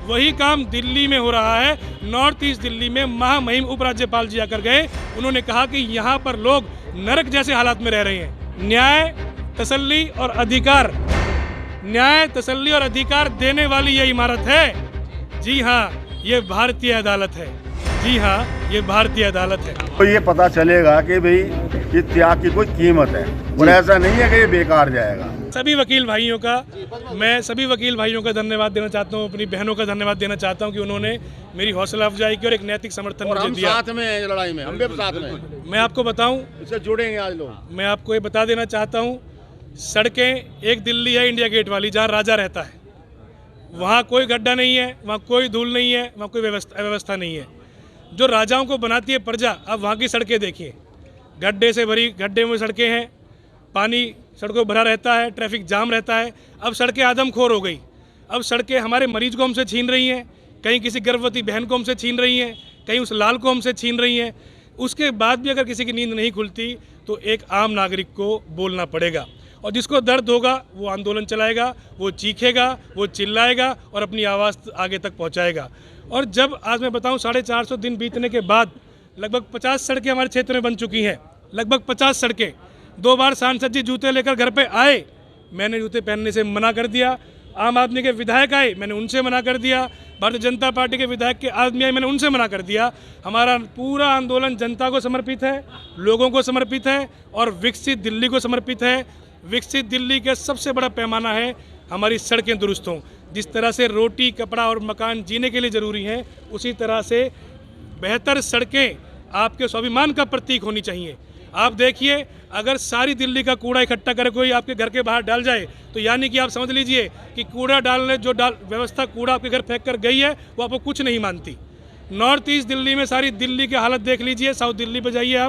वही काम दिल्ली में हो रहा है। नॉर्थ ईस्ट दिल्ली में महामहिम उपराज्यपाल जी आकर गए, उन्होंने कहा कि यहाँ पर लोग नरक जैसे हालात में रह रहे हैं। न्याय, तसल्ली और अधिकार, न्याय, तसल्ली और अधिकार देने वाली ये इमारत है। जी हाँ, ये भारतीय अदालत है। जी हाँ, ये भारतीय अदालत है। तो ये पता चलेगा कि भाई ये त्याग की कोई कीमत है और ऐसा नहीं है कि ये बेकार जाएगा। सभी वकील भाइयों का मैं सभी वकील भाइयों का धन्यवाद देना चाहता हूँ, अपनी बहनों का धन्यवाद देना चाहता हूँ कि उन्होंने मेरी हौसला अफजाई की और एक नैतिक समर्थन मुझे दिया। साथ में हैं लड़ाई में, हम भी साथ में। मैं आपको बताऊं, इससे जुड़ेंगे आज लोग। मैं आपको ये बता देना चाहता हूँ, सड़कें एक दिल्ली है इंडिया गेट वाली, जहाँ राजा रहता है, वहाँ कोई गड्ढा नहीं है, वहाँ कोई धूल नहीं है, वहाँ कोई व्यवस्था नहीं है। जो राजाओं को बनाती है प्रजा, अब वहाँ की सड़कें देखिए, गड्ढे से भरी, गड्ढे में सड़कें हैं, पानी सड़कों भरा रहता है, ट्रैफिक जाम रहता है। अब सड़कें आदमखोर हो गई। अब सड़कें हमारे मरीज को हमसे छीन रही हैं, कहीं किसी गर्भवती बहन को हमसे छीन रही हैं, कहीं उस लाल को हमसे छीन रही हैं। उसके बाद भी अगर किसी की नींद नहीं खुलती तो एक आम नागरिक को बोलना पड़ेगा, और जिसको दर्द होगा वो आंदोलन चलाएगा, वो चीखेगा, वो चिल्लाएगा और अपनी आवाज़ आगे तक पहुंचाएगा। और जब आज मैं बताऊं 450 दिन बीतने के बाद लगभग 50 सड़कें हमारे क्षेत्र में बन चुकी हैं, लगभग 50 सड़कें। 2 बार सांसद जी जूते लेकर घर पे आए, मैंने जूते पहनने से मना कर दिया। आम आदमी के विधायक आए, मैंने उनसे मना कर दिया। भारतीय जनता पार्टी के विधायक के आदमी आए, मैंने उनसे मना कर दिया। हमारा पूरा आंदोलन जनता को समर्पित है, लोगों को समर्पित है और विकसित दिल्ली को समर्पित है। विकसित दिल्ली के सबसे बड़ा पैमाना है हमारी सड़कें दुरुस्त हों। जिस तरह से रोटी, कपड़ा और मकान जीने के लिए ज़रूरी हैं, उसी तरह से बेहतर सड़कें आपके स्वाभिमान का प्रतीक होनी चाहिए। आप देखिए, अगर सारी दिल्ली का कूड़ा इकट्ठा कर कोई आपके घर के बाहर डाल जाए तो यानी कि आप समझ लीजिए कि कूड़ा डालने व्यवस्था कूड़ा आपके घर फेंक कर गई है, वो आपको कुछ नहीं मानती। नॉर्थ ईस्ट दिल्ली में सारी दिल्ली की हालत देख लीजिए, साउथ दिल्ली पे जाइए,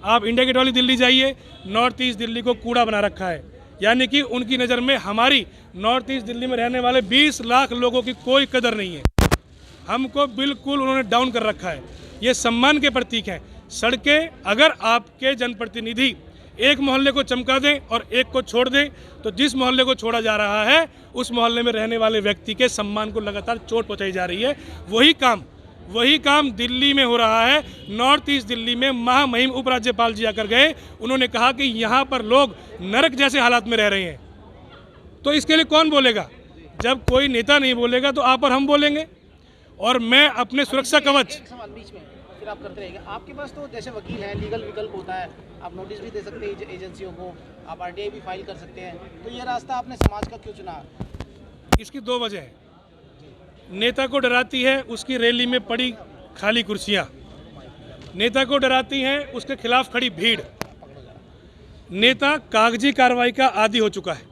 आप इंडिया गेट वाली दिल्ली जाइए, नॉर्थ ईस्ट दिल्ली को कूड़ा बना रखा है। यानी कि उनकी नज़र में हमारी नॉर्थ ईस्ट दिल्ली में रहने वाले 20 लाख लोगों की कोई कदर नहीं है। हमको बिल्कुल उन्होंने डाउन कर रखा है। ये सम्मान के प्रतीक हैं। सड़कें अगर आपके जनप्रतिनिधि एक मोहल्ले को चमका दें और एक को छोड़ दें, तो जिस मोहल्ले को छोड़ा जा रहा है उस मोहल्ले में रहने वाले व्यक्ति के सम्मान को लगातार चोट पहुँचाई जा रही है। वही काम दिल्ली में हो रहा है। नॉर्थ ईस्ट दिल्ली में महामहिम उपराज्यपाल जी आकर गए, उन्होंने कहा कि यहाँ पर लोग नरक जैसे हालात में रह रहे हैं। तो इसके लिए कौन बोलेगा? जब कोई नेता नहीं बोलेगा तो आप और हम बोलेंगे। और मैं अपने सुरक्षा कवच, फिर आप करते रहेंगे। आपके पास तो जैसे वकील है, लीगल विकल्प होता है, आप नोटिस भी दे सकते हैं एजेंसियों को, आप आरटीआई भी फाइल कर सकते हैं। तो ये रास्ता आपने समाज का क्यों चुना? इसकी 2 वजह है। नेता को डराती है उसकी रैली में पड़ी खाली कुर्सियां, नेता को डराती हैं उसके खिलाफ खड़ी भीड़। नेता कागजी कार्रवाई का आदी हो चुका है,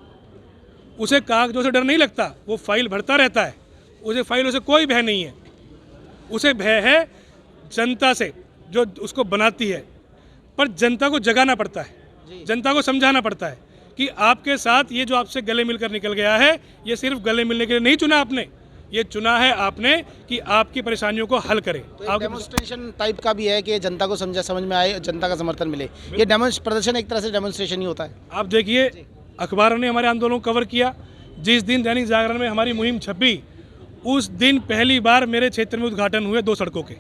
उसे कागजों से डर नहीं लगता, वो फाइल भरता रहता है, उसे फाइलों से कोई भय नहीं है। उसे भय है जनता से जो उसको बनाती है। पर जनता को जगाना पड़ता है, जनता को समझाना पड़ता है कि आपके साथ ये जो आपसे गले मिलकर निकल गया है, ये सिर्फ गले मिलने के लिए नहीं चुना आपने, ये चुना है आपने कि आपकी परेशानियों को हल करे। तो डेमोन्स्ट्रेशन टाइप का भी है कि जनता को समझ में आए, जनता का समर्थन मिले। ये प्रदर्शन एक तरह से डेमोन्स्ट्रेशन ही होता है। आप देखिए, अखबारों ने हमारे आंदोलन को कवर किया। जिस दिन दैनिक जागरण में हमारी मुहिम छपी, उस दिन पहली बार मेरे क्षेत्र में उद्घाटन हुए 2 सड़कों के।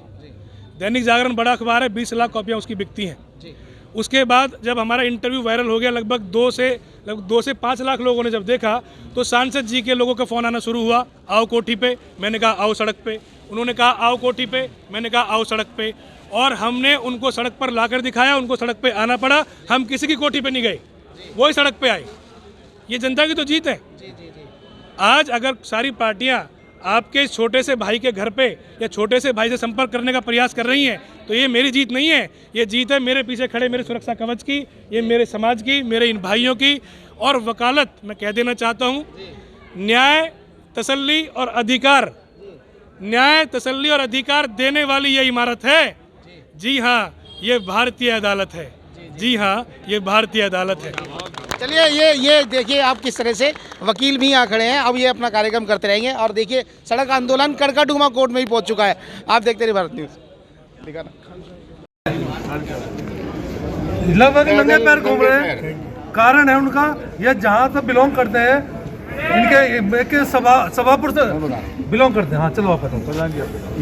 दैनिक जागरण बड़ा अखबार है, 20 लाख कॉपियाँ उसकी बिकती हैं। उसके बाद जब हमारा इंटरव्यू वायरल हो गया, लगभग 2 से 5 लाख लोगों ने जब देखा, तो सांसद जी के लोगों का फ़ोन आना शुरू हुआ, आओ कोठी पे। मैंने कहा आओ सड़क पे। उन्होंने कहा आओ कोठी पे, मैंने कहा आओ सड़क पे। और हमने उनको सड़क पर लाकर दिखाया, उनको सड़क पे आना पड़ा। हम किसी की कोठी पे नहीं गए, वही सड़क पे आए। ये जनता की तो जीत है। आज अगर सारी पार्टियां आपके छोटे से भाई के घर पे या छोटे से भाई से संपर्क करने का प्रयास कर रही हैं, तो ये मेरी जीत नहीं है, ये जीत है मेरे पीछे खड़े मेरे सुरक्षा कवच की, ये मेरे समाज की, मेरे इन भाइयों की। और वकालत मैं कह देना चाहता हूँ, न्याय, तसल्ली और अधिकार, न्याय, तसल्ली और अधिकार देने वाली ये इमारत है। जी हाँ, ये भारतीय अदालत है। जी हाँ, ये भारतीय अदालत है। चलिए, ये देखिए आप किस तरह से वकील भी यहाँ खड़े हैं। अब ये अपना कार्यक्रम करते रहेंगे। और देखिए, सड़क आंदोलन कड़काडूमा कोर्ट में ही पहुँच चुका है। आप देखते रहिए भारत न्यूज़। दिखाना लगभग नंगे पैर घूम रहे हैं। कारण है उनका, ये जहाँ से बिलोंग करते हैं इनके एक सभापुर से बिलोंग करते हैं। हाँ चलो आप बताओ।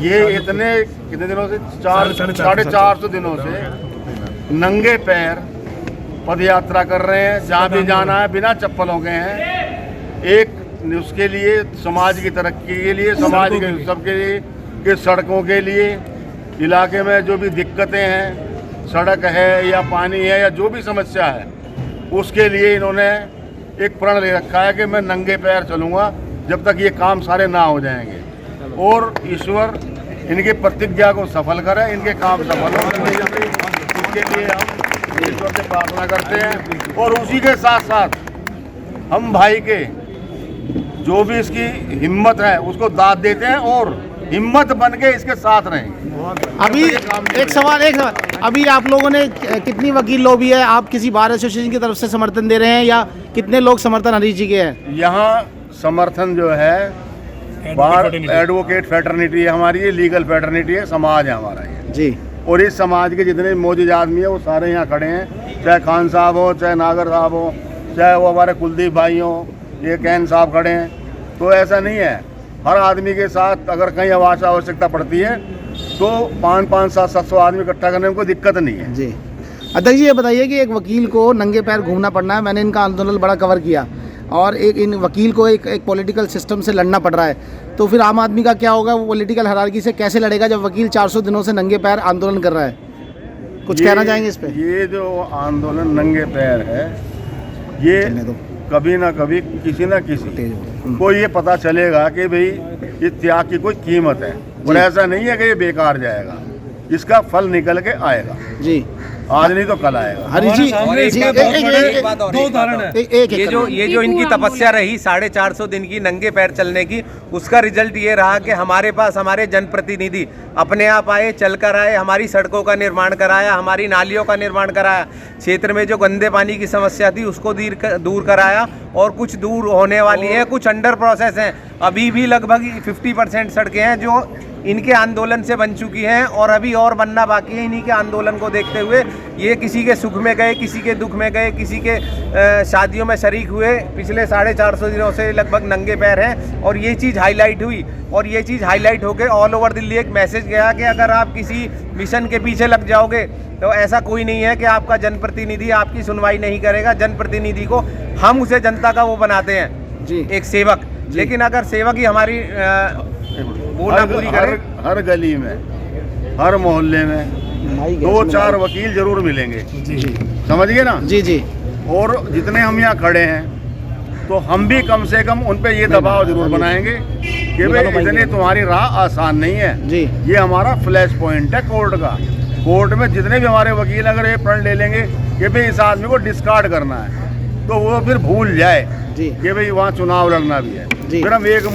ये इतने कितने दिनों से 450 दिनों से नंगे पैर पद यात्रा कर रहे हैं। जहाँ भी जाना है बिना चप्पलों के हैं। एक उसके लिए समाज की तरक्की के लिए, समाज के सबके लिए, कि सड़कों के लिए, इलाके में जो भी दिक्कतें हैं, सड़क है या पानी है या जो भी समस्या है, उसके लिए इन्होंने एक प्रण ले रखा है कि मैं नंगे पैर चलूँगा जब तक ये काम सारे ना हो जाएंगे। और ईश्वर इनके प्रतिज्ञा को सफल करे, इनके काम सफल हो, इसके लिए हम ईश्वर से प्रार्थना करते हैं। और उसी के साथ साथ हम भाई के जो भी इसकी हिम्मत है उसको दाद देते हैं और हिम्मत बन के इसके साथ रहेंगे। अभी एक सवाल अभी आप लोगों ने कितनी वकील लॉबी है, आप किसी बार एसोसिएशन की तरफ से समर्थन दे रहे हैं या कितने लोग समर्थन हरीश जी के हैं? यहाँ समर्थन जो है बार एडवोकेट फेटर्निटी है हमारी, ये लीगल फेटर्निटी है, समाज है हमारा ये जी। और इस समाज के जितने मौजूद आदमी है वो सारे यहाँ खड़े हैं, चाहे खान साहब हो, चाहे नागर साहब हो, चाहे वो हमारे कुलदीप भाई हो, ये कैन साहब खड़े हैं। तो ऐसा नहीं है, हर आदमी के साथ अगर कहीं आवाज़ आवश्यकता पड़ती है तो 500, 700 आदमी इकट्ठा करने में कोई दिक्कत नहीं है। जी अध्यक्ष जी, ये बताइए कि एक वकील को नंगे पैर घूमना पड़ना है, मैंने इनका आंदोलन बड़ा कवर किया, और एक इन वकील को एक पॉलिटिकल सिस्टम से लड़ना पड़ रहा है, तो फिर आम आदमी का क्या होगा? वो पॉलिटिकल हायरार्की से कैसे लड़ेगा जब वकील 400 दिनों से नंगे पैर आंदोलन कर रहा है? कुछ कहना चाहेंगे इस पे? ये जो आंदोलन नंगे पैर है, ये कभी ना कभी किसी ना किसी को ये पता चलेगा कि भाई इस त्याग की कोई कीमत है, और ऐसा नहीं है कि ये बेकार जाएगा, इसका फल निकल के आएगा जी। आज नहीं तो कल आएगा। हरी जी, दो उदाहरण है। ये जो इनकी तपस्या रही 450 दिन की नंगे पैर चलने की, उसका रिजल्ट ये रहा कि हमारे पास हमारे जनप्रतिनिधि अपने आप आए, चलकर आए, हमारी सड़कों का निर्माण कराया, हमारी नालियों का निर्माण कराया, क्षेत्र में जो गंदे पानी की समस्या थी उसको दूर कराया, और कुछ दूर होने वाली है, कुछ अंडर प्रोसेस हैं। अभी भी लगभग 50% सड़कें हैं जो इनके आंदोलन से बन चुकी हैं, और अभी और बनना बाकी है। इन्हीं के आंदोलन को देखते हुए ये किसी के सुख में गए, किसी के दुख में गए, किसी के शादियों में शरीक हुए, पिछले 450 दिनों से लगभग नंगे पैर हैं। और ये चीज़ हाईलाइट हुई, और ये चीज़ हाईलाइट होकर ऑल ओवर दिल्ली एक मैसेज गया कि अगर आप किसी मिशन के पीछे लग जाओगे तो ऐसा कोई नहीं है कि आपका जनप्रतिनिधि आपकी सुनवाई नहीं करेगा। जनप्रतिनिधि को हम उसे जनता का वो बनाते हैं जी, एक सेवक। लेकिन अगर सेवक ही हमारी वो ना पूरी करे, हर गली में, हर मोहल्ले में 2-4 वकील जरूर मिलेंगे, समझ गए ना जी जी। और जितने हम यहाँ खड़े हैं तो हम भी कम से कम उन पे ये दबाव जरूर बनाएंगे कि भाई इतनी तुम्हारी राह आसान नहीं है जी। ये हमारा फ्लैश पॉइंट है कोर्ट का। कोर्ट में जितने भी हमारे वकील अगर ये प्रण ले लेंगे कि भाई इस आदमी को डिस्कार्ड करना है, तो वो फिर भूल जाए कि भाई वहाँ चुनाव लड़ना भी है। फिर हम एक